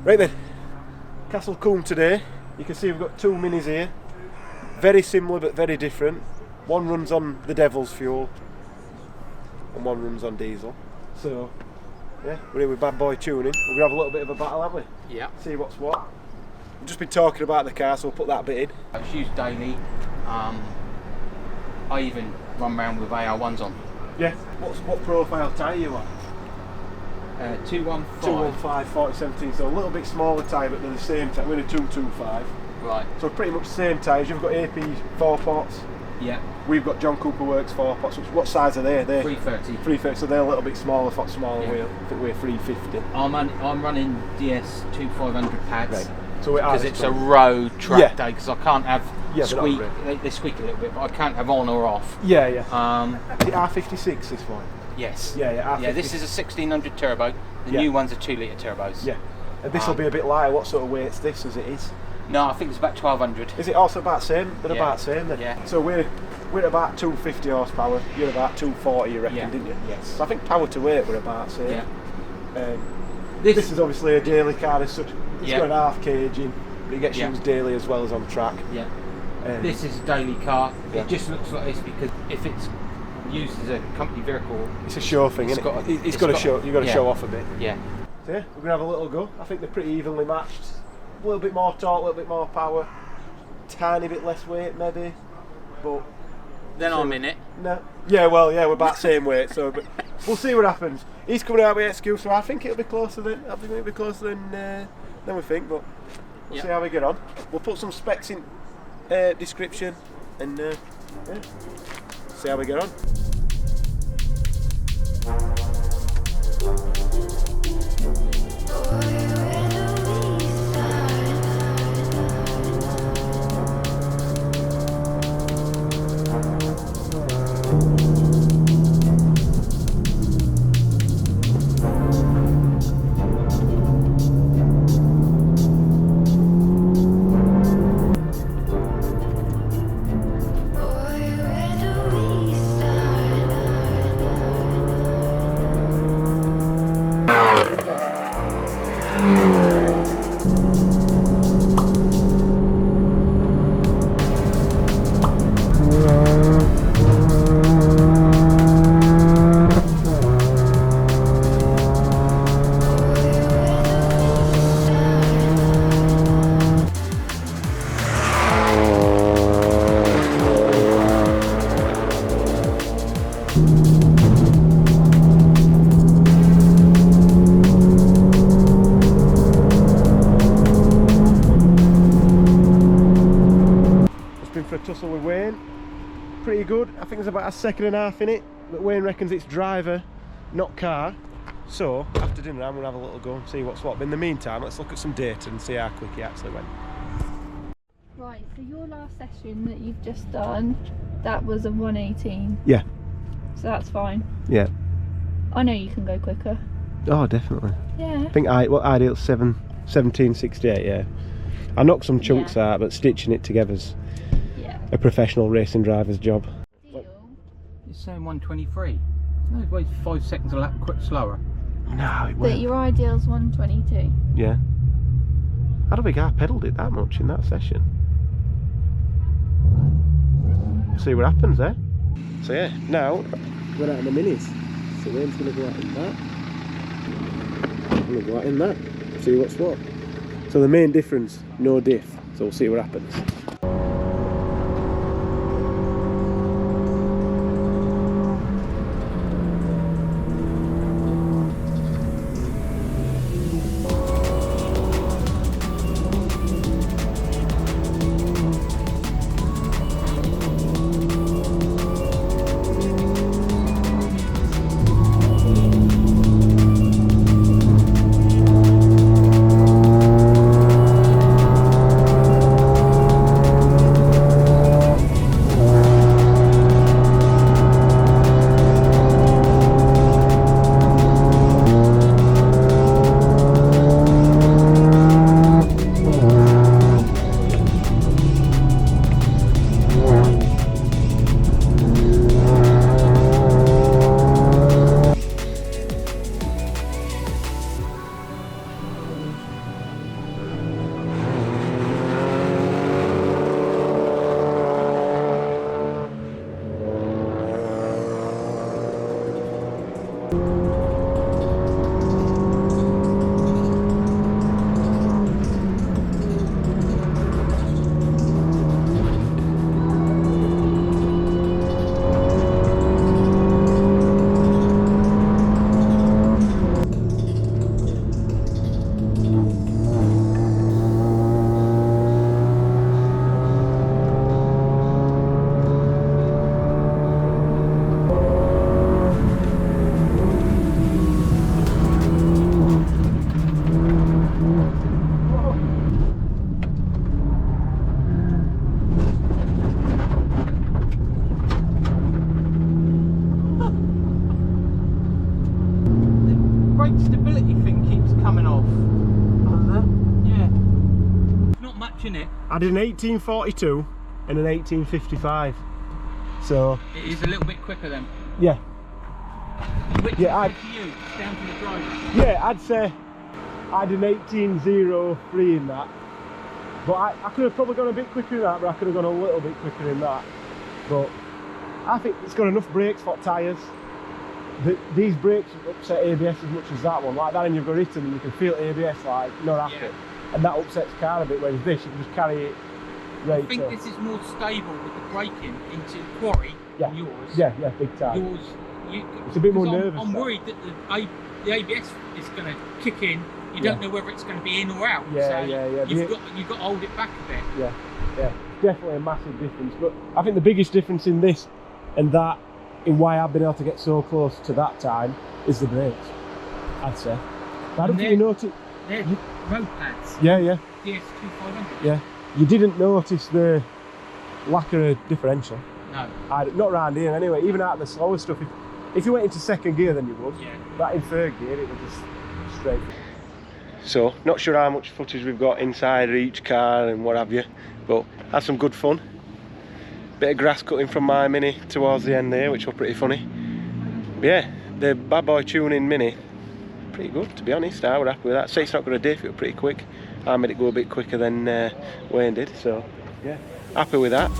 Right then, Castle Combe today. You can see we've got two minis here. Very similar but very different. One runs on the devil's fuel and one runs on diesel. So, yeah, we're here with Bad Boy Tuning. We're going to have a little bit of a battle, haven't we? Yeah. See what's what. We've just been talking about the car, so we'll put that bit in. It's used daily. I even run around with AR1s on. Yeah. What profile tyre you on? 215. 215, 4017, so a little bit smaller tyre, but they're the same tyre. We're in a 225. Right. So pretty much the same tyres. You've got AP 4 pots. Yeah. We've got John Cooper Works 4 pots. What size are they? They're 330. 330, so they're a little bit smaller for smaller Yeah. wheel. I think we're 350. I'm running DS 2500 pads. Right. So because it's a road track day, because I can't have squeak. Really. They squeak a little bit, but I can't have on or off. Yeah, yeah. Is it R56 this one? Yes. Yeah, yeah. Yeah, this is a 1600 turbo. The new ones are 2 litre turbos. Yeah. And this will be a bit lighter. What sort of weight's this as it is? No, I think it's about 1200. Is it also about the same? They're about the same then? Yeah. So we're at about 250 horsepower. You're about 240, you reckon, didn't you? Yes. So I think power to weight we're about the same. Yeah. This is obviously a daily car as such. It's got an half cage in, but it gets used daily as well as on track. Yeah. This is a daily car. Yeah. It just looks like this because if it's used as a company vehicle, it's a show thing, isn't it? It's got to show. You've got to show off a bit. Yeah. So yeah, we're gonna have a little go. I think they're pretty evenly matched. A little bit more torque, a little bit more power, tiny bit less weight maybe, but then I'm in it. No. Yeah, well, yeah, we're about the same weight, so but we'll see what happens. He's coming out with ECU, so I think it'll be closer than we think, but we'll see how we get on. We'll put some specs in description and see how we get on. For a tussle with Wayne, pretty good. I think there's about a second and a half in it, but Wayne reckons it's driver, not car. So after dinner I'm gonna have a little go and see what's what. But in the meantime, let's look at some data and see how quick he actually went. Right, so your last session that you've just done, that was a 118. Yeah. So that's fine. Yeah. I know you can go quicker. Oh, definitely. Yeah. I think ideal 1768. Yeah. I knocked some chunks out, but stitching it together's a professional racing driver's job. It's saying 123. No, it weighs 5 seconds a lap quick slower. No, it But won't. your ideal's 122. Yeah. I don't think I pedalled it that much in that session. See what happens there. So yeah, now we're out in the minis. So Wayne's going to go out in that. I'm going to go out in that. See what's what. So the main difference, no diff. So we'll see what happens. isn't it? I did an 1842 and an 1855. So It is a little bit quicker then. yeah. Which Yeah, is good for you, it's down to the driver. Yeah, I'd say I did an 1803 in that. But I could have probably gone a bit quicker in that, but I could have gone a little bit quicker in that. But I think it's got enough brakes for tyres. These brakes upset ABS as much as that one. Like that, and you've got hit and you can feel ABS like not happy. And that upsets the car a bit, whereas this, you can just carry it right. I think this is more stable with the braking into quarry than yours. Yeah, big time. Yours, it's a bit more nervous. I'm worried that the ABS is going to kick in. You don't know whether it's going to be in or out. Yeah. You've got to hold it back a bit. Yeah. Definitely a massive difference. But I think the biggest difference in this and that, in why I've been able to get so close to that time, is the brakes, I'd say. But I don't think you noticed. They're road pads. Yeah. DS2500. Yeah. You didn't notice the lack of a differential. No. Not round here anyway. Even out of the slower stuff, if you went into second gear, then you would. Yeah. But in third gear, it was just straight. So, not sure how much footage we've got inside each car and what have you, but had some good fun. Bit of grass cutting from my Mini towards the end there, which was pretty funny. But yeah, the Bad Boy Tuning Mini, pretty good to be honest. I was happy with that. Say it's not going to diff, it was pretty quick. I made it go a bit quicker than Wayne did, so yeah, happy with that.